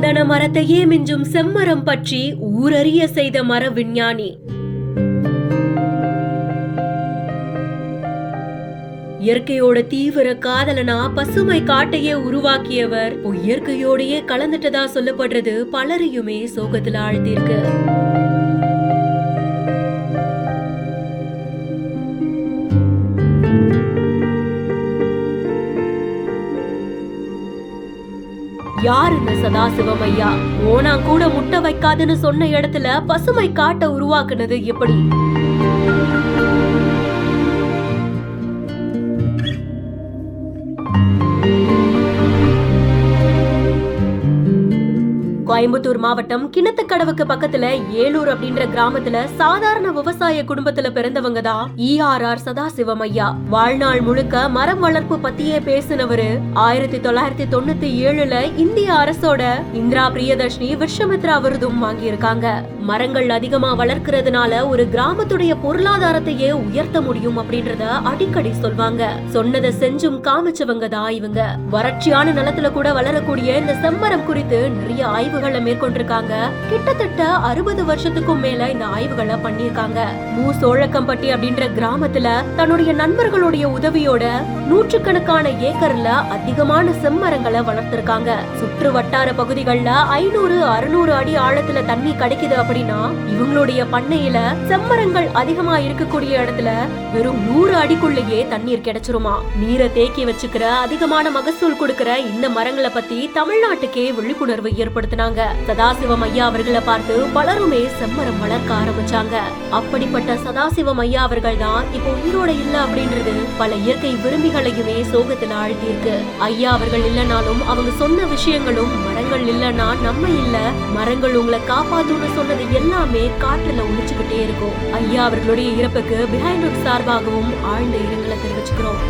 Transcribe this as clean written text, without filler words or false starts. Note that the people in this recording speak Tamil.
சந்தன மரத்தையே மிஞ்சும் செம்மரம் பற்றி ஊரறிய செய்த மர விஞ்ஞானி. இயற்கையோட தீவிர காதலனா பசுமை காட்டையே உருவாக்கியவர் இயற்கையோடையே கலந்துட்டதா சொல்லப்படுறது பலரையுமே சோகத்துல ஆழ்த்திருக்கு. யார் இந்த சதாசிவம் ஐயா? ஓனா கூட முட்டை வைக்காதுன்னு சொன்ன இடத்துல பசுமை காட்டை உருவாக்குனது எப்படி? கோயம்புத்தூர் மாவட்டம் கிணத்துக்கடவுக்கு பக்கத்துல ஏலூர் அப்படின்ற கிராமத்துல சாதாரண விவசாய குடும்பத்துல பிறந்தவங்க தான் ERR சதாசிவம் ஐயா. வாழ்நாள் முழுக்க மரம் வளர்ப்பு பத்தியே பேசினவரு 1997ல இந்திய அரசோட இந்திரா பிரியதர்ஷினி விஸ்வமித்ரா விருதும் வாங்கியிருக்காங்க. மரங்கள் அதிகமா வளர்க்கறதுனால ஒரு கிராமத்துடைய பொருளாதாரத்தையே உயர்த்த முடியும் அப்படின்றத அடிக்கடி சொல்வாங்க. சொன்னதை செஞ்சும் காமிச்சவங்க தான் இவங்க. வறட்சியான நிலத்துல கூட வளரக்கூடிய இந்த செம்மரம் குறித்து நிறைய ஆய்வுகளை மேற்கொண்டிருக்காங்க. கிட்டத்தட்ட 60 வருஷத்துக்கும் மேல இந்த ஆய்வுகளை பண்ணிருக்காங்க. மூசோழக்கம்பட்டி அப்படின்ற கிராமத்துல தன்னுடைய நண்பர்களுடைய உதவியோட நூற்றுக்கணக்கான ஏக்கர்ல அதிகமான செம்மரங்களை வளர்த்திருக்காங்க. சுற்று வட்டார பகுதிகள்ல 500-600 அடி ஆழத்துல தண்ணி கிடைக்குது அப்படின்னா இவங்களுடைய பண்ணையில செம்மரங்கள் அதிகமா இருக்கக்கூடிய இடத்துல வெறும் 100 அடிக்குள்ளேயே தண்ணீர் கிடைச்சிருமா. நீரை தேக்கி வச்சுக்கிற அதிகமான மகசூல் கொடுக்கிற இந்த மரங்களை பத்தி தமிழ்நாட்டுக்கே விழிப்புணர்வு ஏற்படுத்தினாங்க. சதாசிவம் ஐயா அவர்களை பார்த்து பலருமே செம்மரம் வளர்க்க ஆரம்பிச்சாங்க. அப்படிப்பட்ட சதாசிவம் ஐயா அவர்கள் தான் இப்போ உயிரோட இல்ல அப்படின்றது பல இயற்கை விரும்பிகளையுமே சோகத்துல ஆழ்த்தியிருக்கு. ஐயா அவர்கள் இல்லனாலும் அவங்க சொன்ன விஷயங்களும் மரங்கள் இல்லனா நம்ம இல்ல, மரங்கள் உங்களை காப்பாத்துன்னு சொன்னது எல்லாமே காற்றுல ஒழிச்சுக்கிட்டே இருக்கும். ஐயா அவர்களுடைய இறப்புக்கு பிஹைண்ட் சார்பாகவும் ஆழ்ந்த இரங்கலை தெரிவிச்சுக்கிறோம்.